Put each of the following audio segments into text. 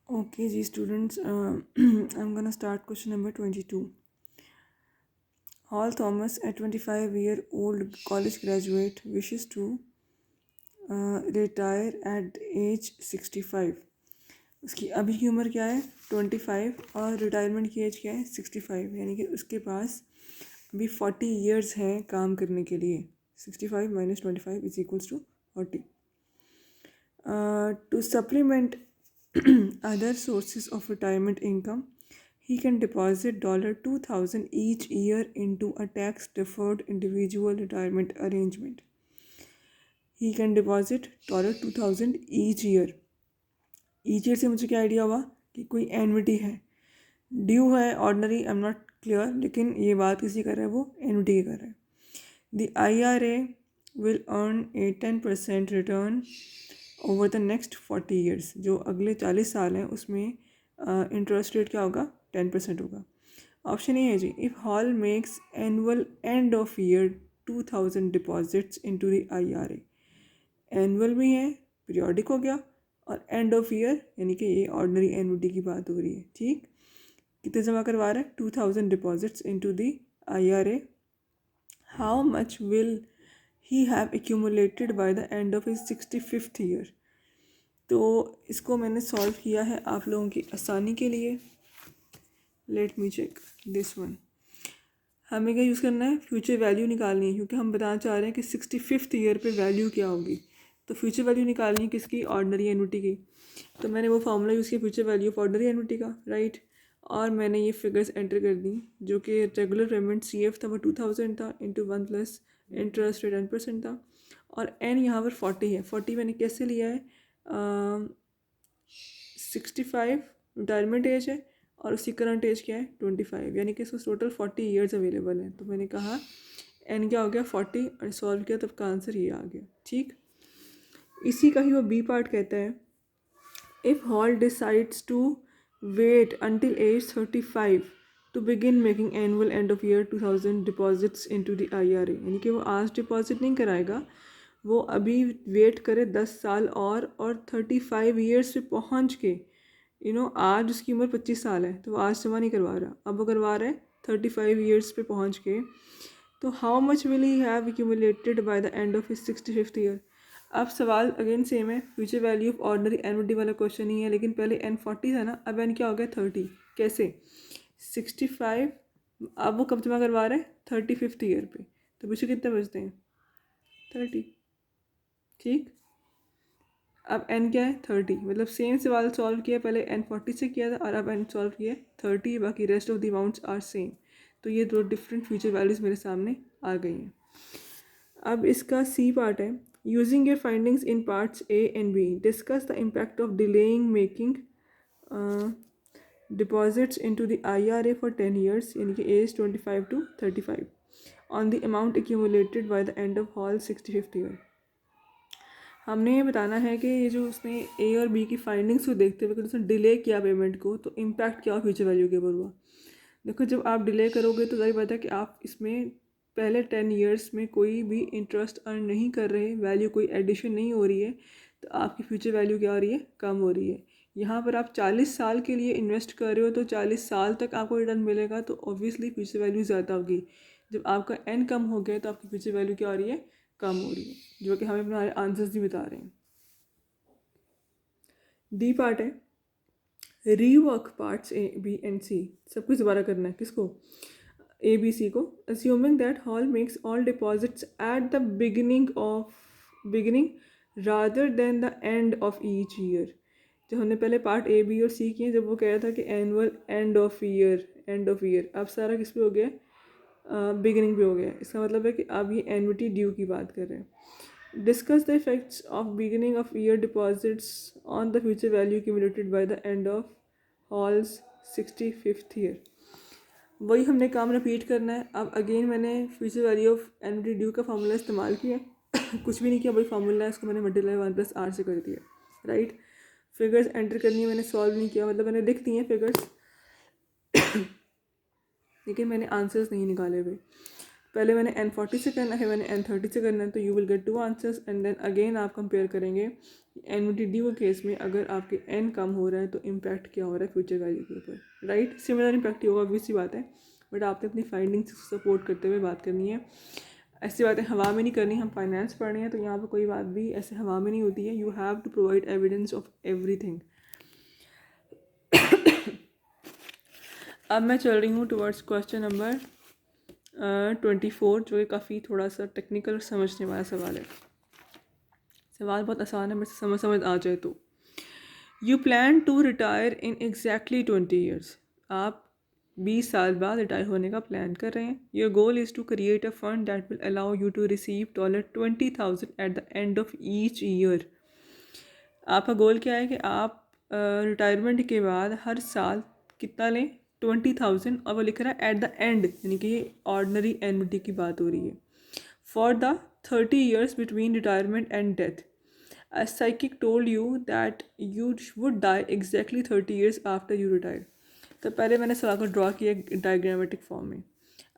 Okay, ji students, I'm gonna start question number 22. Hall Thomas, a 25-year-old college graduate, wishes to retire at age 65. उसकी अभी की उम्र क्या है 25 और रिटायरमेंट की एज क्या है 65, यानी कि उसके पास अभी 40 ईयर्स हैं काम करने के लिए. 65 minus 25 is equals to 40. To supplement other sources of retirement income, he can deposit $2,000 each year into a tax-deferred individual retirement arrangement. He can deposit $2,000 each year. Each year से मुझे क्या आइडिया हुआ कि कोई एनविटी है, ड्यू है, ordinary I am not clear, लेकिन ये बात किसी कर रहा है, वो एनविटी की कर रहा है. The IRA will earn a 10% return over the next 40 years. जो अगले 40 साल हैं उसमें इंटरेस्ट रेट क्या होगा 10% होगा. ऑप्शन ए है जी, if Hall makes annual end of year 2000 deposits into the IRA. Annual भी है, पीरियोडिक हो गया, और एंड ऑफ ईयर यानी कि ये ऑर्डनरी एनुटी की बात हो रही है. ठीक, कितने जमा करवा रहा है 2000 deposits into the IRA. How much will he have accumulated by the end of his 65th year? तो इसको मैंने सॉल्व किया है आप लोगों की आसानी के लिए. Let me check this one. हमें क्या यूज़ करना है, फ्यूचर वैल्यू निकालनी है, क्योंकि हम बताना चाह रहे हैं कि 65th ईयर पे वैल्यू क्या होगी. तो फ्यूचर वैल्यू निकालनी है किसकी, ऑर्डनरी एनुटी की. तो मैंने वो फार्मूला यूज़ किया future value of ordinary annuity का, राइट. और मैंने ये फिगर्स एंटर कर दी, जो कि रेगुलर पेमेंट CF था वो 2000 था इंटू 1 प्लस इंटरेस्ट रेट 10% था, और एन यहाँ पर 40 है. 40 मैंने कैसे लिया है, 65 रिटायरमेंट एज है और उसकी करंट एज क्या है 25, यानी कि इसको टोटल 40 ईयर्स अवेलेबल हैं. तो मैंने कहा एन क्या हो गया 40 और सॉल्व किया तब का आंसर ये आ गया. ठीक, इसी का ही वो बी पार्ट कहता है, if Hal decides to wait until age 35 to begin making annual end of year 2000 deposits into the IRA. यानी कि वो आज डिपॉजिट नहीं कराएगा, वो अभी वेट करे 10 साल और 35 ईयर्स पे पहुंच के, आज उसकी उम्र 25 साल है तो वो आज जमा नहीं करवा रहा, अब वो करवा रहा है 35 ईयर्स पे पहुंच के. तो how much will he have accumulated by the end of his 65th year. अब सवाल अगेन सेम है, future value of ordinary annuity वाला क्वेश्चन ही है, लेकिन पहले N 40 था ना, अब N क्या हो गया 30. कैसे 65, अब वो कब जमा करवा रहे हैं 35th ईयर पे, तो पीछे कितने बचते हैं 30. ठीक, अब N क्या है 30, मतलब सेम सवाल सॉल्व किया, पहले N 40 से किया था और अब N सॉल्व किया 30, बाकी rest of the amounts are same. तो ये दो डिफरेंट फ्यूचर वैल्यूज़ मेरे सामने आ गई हैं. अब इसका सी पार्ट है, using your findings in parts A and B, discuss the impact of delaying making deposits into the IRA for 10 years, यानी कि age 25 to 35, on the amount accumulated by the end of Hal 65th year. हमने ये बताना है कि ये जो उसने A और B की फाइंडिंग्स को देखते हुए उसने डिले किया पेमेंट को, तो इम्पैक्ट क्या फ्यूचर वैल्यू के ऊपर हुआ. देखो, जब आप डिले करोगे तो जाहिर बात है कि आप इसमें पहले 10 ईयर्स में कोई भी इंटरेस्ट अर्न नहीं कर रहे, वैल्यू कोई एडिशन नहीं हो रही है, तो आपकी फ्यूचर वैल्यू क्या हो रही है, कम हो रही है. यहाँ पर आप 40 साल के लिए इन्वेस्ट कर रहे हो तो 40 साल तक आपको रिटर्न मिलेगा, तो ऑब्वियसली फ्यूचर वैल्यू ज़्यादा होगी. जब आपका एन कम हो गया तो आपकी फ्यूचर वैल्यू क्या हो रही है, कम हो रही है, जो कि हमें अपने आंसर्स भी बता रहे हैं. डी पार्ट है, rework parts A, B and C, सब कुछ दोबारा करना है. किसको, ABC को. assuming that hall makes all deposits at the beginning rather than the end of each year. जो हमने पहले पार्ट A, B और C किए, जब वो कह रहा था कि एनुअल एंड ऑफ ईयर, अब सारा किस पे हो गया, बिगिनिंग पे हो गया. इसका मतलब है कि अब ये एनुटी ड्यू की बात कर रहे हैं. Discuss the effects of beginning of year deposits on the future value accumulated by the end of halls 65th year. वही हमने काम रिपीट करना है. अब अगेन मैंने future value of annuity due का फार्मूला इस्तेमाल किया. कुछ भी नहीं किया, वही फार्मूला है, उसको मैंने मल्टीप्लाई 1+R से कर दिया, राइट. फिगर्स एंटर करनी है, मैंने सॉल्व नहीं किया, मतलब मैंने लिख दी हैं फिगर्स लेकिन मैंने आंसर्स नहीं निकाले हुए. पहले मैंने N40 से करना है, मैंने N30 से करना है, तो you will get 2 answers and then again आप कंपेयर करेंगे एनविटी ड्यू के केस में अगर आपके एन कम हो रहा है तो इम्पैक्ट क्या हो रहा है फ्यूचर वैल्यू के ऊपर, राइट। सिमिलर इम्पैक्ट ही होगा, ऑब्वियस सी बात है, बट आपने अपनी फाइंडिंग्स को सपोर्ट करते हुए बात करनी है। ऐसी बातें हवा में नहीं करनी, हम फाइनेंस पढ़ रहे हैं तो यहाँ पर कोई बात भी ऐसे हवा में नहीं होती है। You have to provide evidence of everything. अब मैं चल रही हूँ टुवर्ड्स क्वेश्चन नंबर 24, जो कि काफ़ी थोड़ा सा टेक्निकल समझने वाला सवाल है। सवाल बहुत आसान है, बस समझ आ जाए तो। You plan to retire in exactly 20 years. आप 20 साल बाद रिटायर होने का प्लान कर रहे हैं। Your goal is to create a fund that will allow you to receive $20,000 at the end of each year. आपका गोल क्या है कि आप रिटायरमेंट के बाद हर साल कितना लें, 20,000, और वो लिख रहा है एट द एंड, यानी कि ये ऑर्डनरी एन्युटी की बात हो रही है। For the 30 years between retirement and death, a psychic told you that you would die exactly 30 years after you retire। तो पहले मैंने सवाल को ड्रॉ किया डायग्रामेटिक फॉर्म में।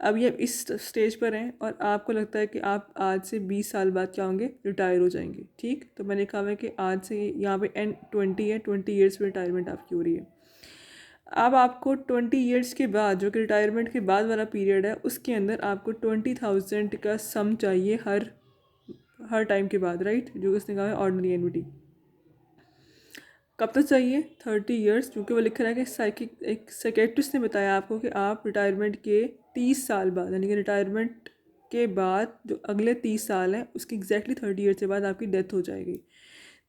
अब ये इस स्टेज पर हैं और आपको लगता है कि आप आज से 20 साल बाद क्या होंगे, रिटायर हो जाएंगे, ठीक। तो मैंने कहा है कि आज से यहाँ पे N20 है, 20 ईयर्स में रिटायरमेंट आपकी हो रही है। अब आपको 20 ईयर्स के बाद, जो कि रिटायरमेंट के बाद वाला पीरियड है, उसके अंदर आपको 20,000 का सम चाहिए हर टाइम के बाद, राइट, जो उसने कहा है ऑर्डिनरी एन्युटी। कब तक चाहिए, 30 ईयर्स, क्योंकि वो लिख रहा है कि एक साइकेट्रिस्ट ने बताया आपको कि आप रिटायरमेंट के 30 साल बाद, यानी कि रिटायरमेंट के बाद जो अगले 30 साल हैं उसके एग्जैक्टली 30 ईयर्स के बाद आपकी डेथ हो जाएगी।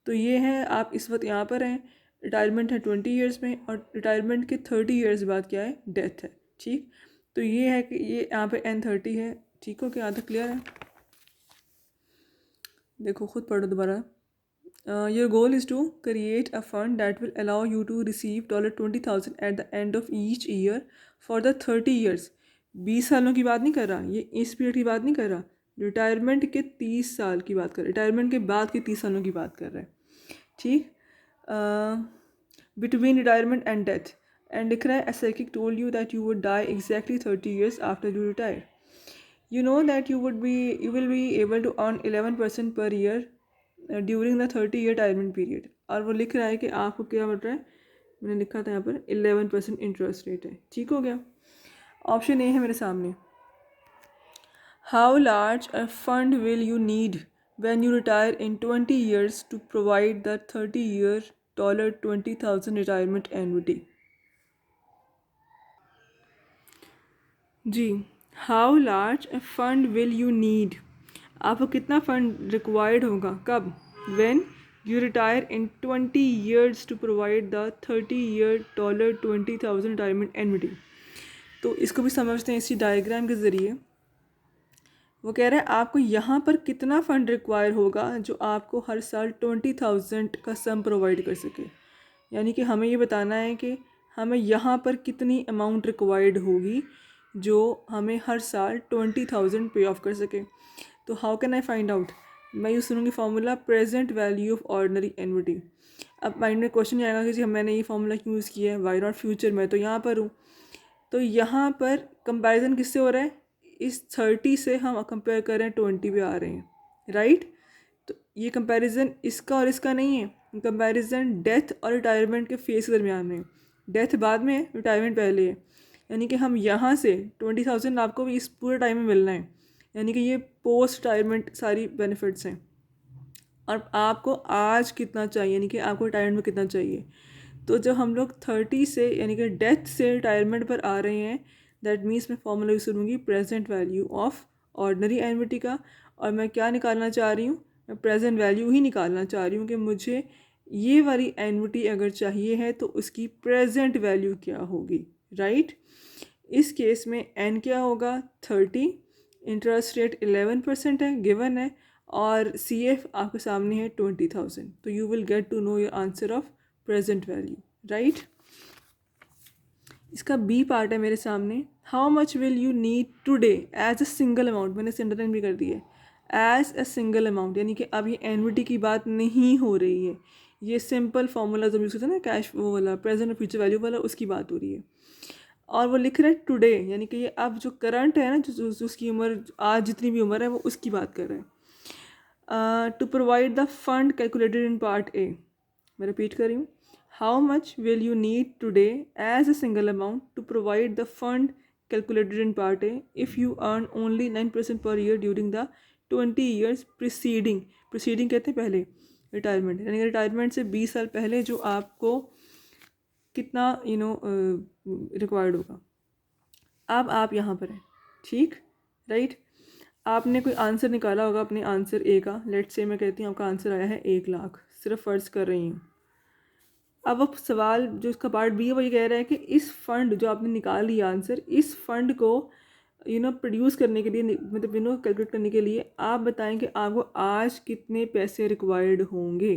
तो ये है, आप इस वक्त यहाँ पर हैं, रिटायरमेंट है 20 ईयर्स में और रिटायरमेंट के 30 ईयर्स बाद क्या है, डेथ है, ठीक। तो ये है कि ये यहाँ पे N30 है, ठीक हो, क्या यहाँ तक क्लियर है। देखो खुद पढ़ो दोबारा। Your goal is to create a fund that will allow you to receive $20,000 at the end of each year for the 30 years. 20 सालों की बात नहीं कर रहा, ये इस पीरियड की बात नहीं कर रहा, रिटायरमेंट के 30 साल की बात कर रहा है, रिटायरमेंट के बाद के 30 सालों की बात कर रहा है, ठीक। Between retirement and death, and लिख रहा है, a psychic told you that you would die exactly 30 years after you retire. You know that you will be able to earn 11% per year during the 30-year retirement period। और वो लिख रहा है कि आपको क्या मिल रहा है, मैंने लिखा था यहाँ पर 11% इंटरेस्ट रेट है, ठीक हो गया। ऑप्शन ए है मेरे सामने। How large a fund will you need when you retire in 20 years to provide the 30-year $20,000 retirement annuity। जी, how large a fund will you need, आपको कितना फ़ंड रिक्वायर्ड होगा, कब, when you retire in 20 years to provide the 30-year $20,000 retirement annuity. तो इसको भी समझते हैं इसी डायग्राम के ज़रिए। वो कह रहा है आपको यहाँ पर कितना फ़ंड रिक्वायर होगा जो आपको हर साल 20,000 का सम प्रोवाइड कर सके, यानी कि हमें ये बताना है कि हमें यहाँ पर कितनी अमाउंट रिक्वायर्ड होगी जो हमें हर साल 20,000 पे ऑफ कर सके। तो how can I find out, मैं यूज़ करूँगी formula present value of ordinary annuity. अब माइंड में क्वेश्चन आएगा कि जी मैंने ये फार्मूला क्यों यूज़ किया है, वाई नॉट फ्यूचर में, तो यहाँ पर हूँ, तो यहाँ पर कंपैरिजन किससे हो रहा है, इस 30 से हम कंपेयर कर रहे हैं 20 पे आ रहे हैं, राइट। तो ये कंपैरिजन इसका और इसका नहीं है, कंपैरिजन डेथ और रिटायरमेंट के फेस के दरमियान में, डेथ बाद में है, रिटायरमेंट पहले है, यानी कि हम यहाँ से 20,000 आपको भी इस पूरे टाइम में मिलना है, यानी कि ये पोस्ट रिटायरमेंट सारी बेनिफिट्स हैं। और आपको आज कितना चाहिए, यानी कि आपको रिटायरमेंट में कितना चाहिए। तो जब हम लोग 30 से यानी कि डेथ से रिटायरमेंट पर आ रहे हैं, दैट मीन्स मैं फॉर्मूला यूज़ करूँगी present value of ordinary annuity का, और मैं क्या निकालना चाह रही हूँ, मैं प्रेजेंट वैल्यू ही निकालना चाह रही हूँ कि मुझे ये वाली एन्युटी अगर चाहिए है तो उसकी प्रेजेंट वैल्यू क्या होगी, राइट। इस केस में एन क्या होगा, 30, इंटरेस्ट रेट 11% है, गिवन है, और सी एफ आपके सामने है 20,000। तो you will get to know your answer of present value, right. इसका बी पार्ट है मेरे सामने, how much will you need today as a single amount, मैंने सेंडरलाइन भी कर दी है, एज अ सिंगल अमाउंट, यानी कि अब ये एन्युटी की बात नहीं हो रही है, ये सिंपल फार्मूला जो यूज़ करते हैं ना, कैश वो वाला प्रेजेंट और फ्यूचर वैल्यू वाला, उसकी बात हो रही है। और वो लिख रहे हैं टुडे, यानी कि ये अब जो करंट है ना, जो उसकी उम्र आज जितनी भी उम्र है वो उसकी बात कर रहे हैं। To provide the fund calculated in part A, मैं रिपीट कर रही हूँ, how much will you need today as a single amount to provide the fund calculated in part A if you earn only 9% per year during the 20 years preceding कहते हैं पहले retirement, यानी retirement से 20 साल पहले जो आपको कितना रिक्वायर्ड होगा। अब आप यहाँ पर हैं, ठीक, राइट। आपने कोई आंसर निकाला होगा अपने आंसर ए का, लेट्स से मैं कहती हूँ आपका आंसर आया है 1 लाख, सिर्फ फ़र्ज़ कर रही हूँ। अब सवाल जो इसका पार्ट बी है वो ये कह रहा है कि इस फंड जो आपने निकाल लिया आंसर, इस फंड को प्रोड्यूस करने के लिए, मतलब कैलकुलेट करने के लिए आप बताएं कि आपको आज कितने पैसे रिक्वायर्ड होंगे।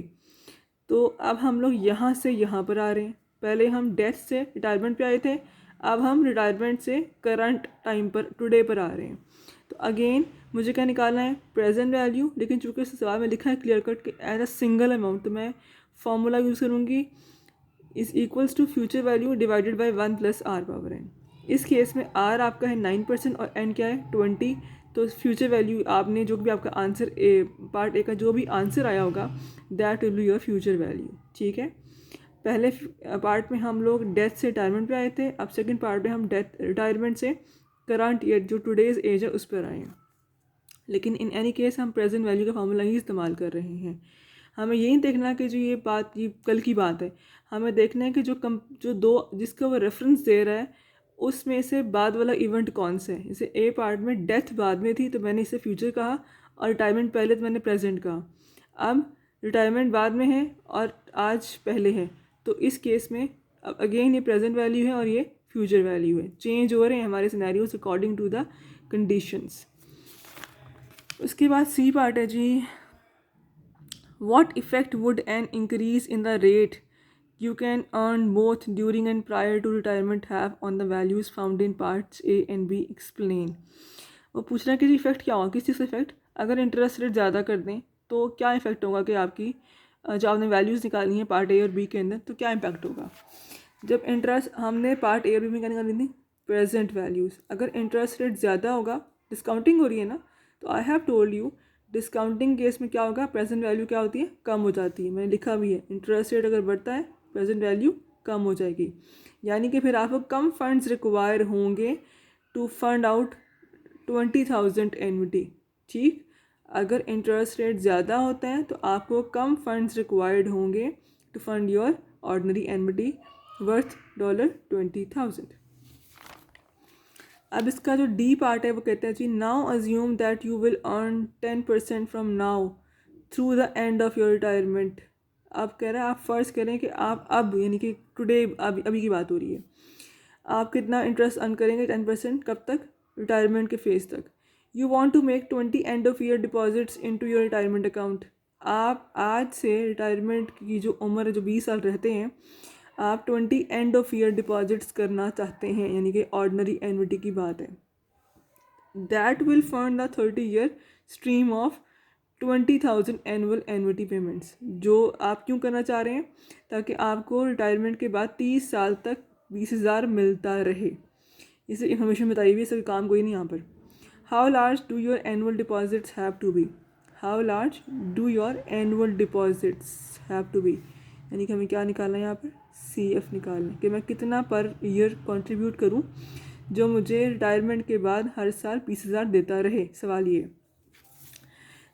तो अब हम लोग यहाँ से यहाँ पर आ रहे हैं, पहले हम डेथ से रिटायरमेंट पे आए थे, अब हम रिटायरमेंट से करंट टाइम पर टुडे पर आ रहे हैं। तो अगेन मुझे क्या निकालना है, प्रेजेंट वैल्यू, लेकिन चूँकि इस सवाल में लिखा है क्लियर कट कि एज अ सिंगल अमाउंट, तो मैं फॉर्मूला यूज़ करूँगी is equals to future value divided by 1 + r⁻n। इस केस में r आपका है 9% और n क्या है 20। तो फ्यूचर वैल्यू आपने जो भी आपका आंसर पार्ट ए का जो भी आंसर आया होगा that will be your future value, ठीक है। पहले पार्ट में हम लोग डेथ से रिटायरमेंट पे आए थे, अब सेकंड पार्ट में हम डेथ रिटायरमेंट से करंट ईयर जो टुडेज़ एज है उस पर आए हैं। लेकिन इन एनी केस हम प्रेजेंट वैल्यू का फार्मूला ही इस्तेमाल कर रहे हैं। हमें यही देखना कि जो ये बात ये कल की बात है, हमें देखना है कि जो दो जिसका वो रेफरेंस दे रहा है उसमें से बाद वाला इवेंट कौन सा है। जैसे ए पार्ट में डेथ बाद में थी तो मैंने इसे फ्यूचर कहा, और रिटायरमेंट पहले तो मैंने प्रेजेंट कहा। अब रिटायरमेंट बाद में है और आज पहले है, तो इस केस में अब अगेन ये प्रेजेंट वैल्यू है और ये फ्यूचर वैल्यू है, चेंज हो रहे हैं हमारे scenarios according to the conditions. उसके बाद सी पार्ट है जी, what effect would an increase in the rate you can earn both during and prior to retirement have on the values found in parts A and B, explain। वो पूछ रहा है कि effect क्या होगा, किस चीज़ का इफेक्ट, अगर इंटरेस्ट रेट ज़्यादा कर दें तो क्या इफेक्ट होगा कि आपकी जो आपने वैल्यूज़ निकालनी है पार्ट ए और बी के अंदर, तो क्या इम्पैक्ट होगा। जब इंटरेस्ट हमने पार्ट ए और बी में क्या निकाली थी, प्रेजेंट वैल्यूज़, अगर इंटरेस्ट रेट ज़्यादा होगा, डिस्काउंटिंग हो रही है ना, तो I have told you discounting case में क्या होगा, प्रेजेंट वैल्यू क्या होती है, कम हो जाती है। मैंने लिखा भी है, इंटरेस्ट रेट अगर बढ़ता है प्रेजेंट वैल्यू कम हो जाएगी, यानी कि फिर आपको कम फंड्स रिक्वायर होंगे टू फंड आउट 20,000 एन्युटी, ठीक। अगर इंटरेस्ट रेट ज़्यादा होता है तो आपको कम फंड्स रिक्वायर्ड होंगे to fund your ordinary annuity worth $20,000। अब इसका जो डी पार्ट है वो कहते हैं जी, now assume that you will earn 10% from now through the end of your retirement. अब कह रहा है आप फ़र्ज़ करें कि आप अब, यानी कि टुडे, अभी की बात हो रही है, आप कितना इंटरेस्ट अर्न करेंगे 10%, कब तक, रिटायरमेंट के फेज़ तक। You want to make 20 end of year deposits into your retirement account. आप आज से रिटायरमेंट की जो उम्र है, जो 20 साल रहते हैं, आप 20 एंड ऑफ ईयर डिपॉजिट्स करना चाहते हैं, यानी कि ऑर्डनरी एन्युटी की बात है। That will fund the 30-year stream of 20,000 annual annuity payments. जो आप क्यों करना चाह रहे हैं, ताकि आपको रिटायरमेंट के बाद 30 साल तक 20,000 मिलता रहे। इसे इन्फॉर्मेशन बताई हुई है, इसका काम कोई नहीं यहाँ पर। How large do your annual deposits have to be, how large do your annual deposits have to be, यानी कि हमें क्या निकालना है यहाँ पर, CF निकालना है कि मैं कितना पर ईयर कंट्रीब्यूट करूँ जो मुझे रिटायरमेंट के बाद हर साल 20,000 देता रहे। सवाल ये।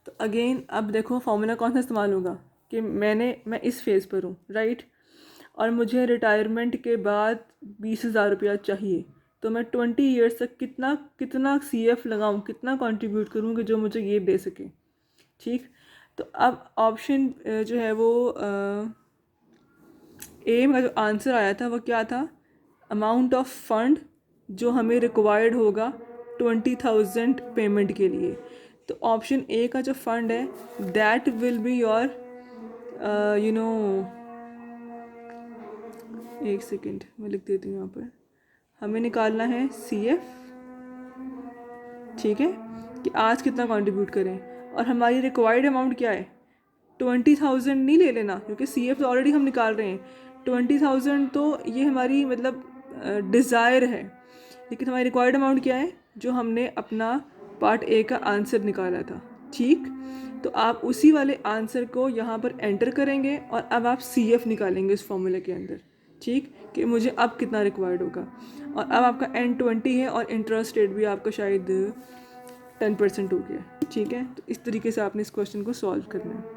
तो अगेन अब देखो फॉर्मूला कौन सा इस्तेमाल होगा कि मैं इस फेज़ पर हूँ, राइट, और मुझे रिटायरमेंट के बाद 20,000 रुपया चाहिए, तो मैं 20 ईयर्स तक कितना CF लगाऊँ, कितना कंट्रीब्यूट करूँ कि जो मुझे ये दे सके, ठीक। तो अब ऑप्शन जो है वो ए का जो आंसर आया था वो क्या था, अमाउंट ऑफ फंड जो हमें रिक्वायर्ड होगा 20,000 पेमेंट के लिए। तो ऑप्शन ए का जो फंड है दैट विल बी योर एक सेकेंड मैं लिख देती हूँ यहाँ पर, हमें निकालना है CF, ठीक है, कि आज कितना कंट्रीब्यूट करें, और हमारी रिक्वायर्ड अमाउंट क्या है 20,000 नहीं ले लेना, क्योंकि CF तो ऑलरेडी हम निकाल रहे हैं। 20,000 तो ये हमारी मतलब डिज़ायर है, लेकिन हमारी रिक्वायर्ड अमाउंट क्या है, जो हमने अपना पार्ट ए का आंसर निकाला था। ठीक, तो आप उसी वाले आंसर को यहाँ पर एंटर करेंगे और अब आप सी एफ निकालेंगे इस फॉर्मूले के अंदर। ठीक, कि मुझे अब कितना रिक्वायर्ड होगा, और अब आपका एन 20 है और इंटरेस्ट रेट भी आपका शायद 10% हो गया। ठीक है, तो इस तरीके से आपने इस क्वेश्चन को सॉल्व करना है।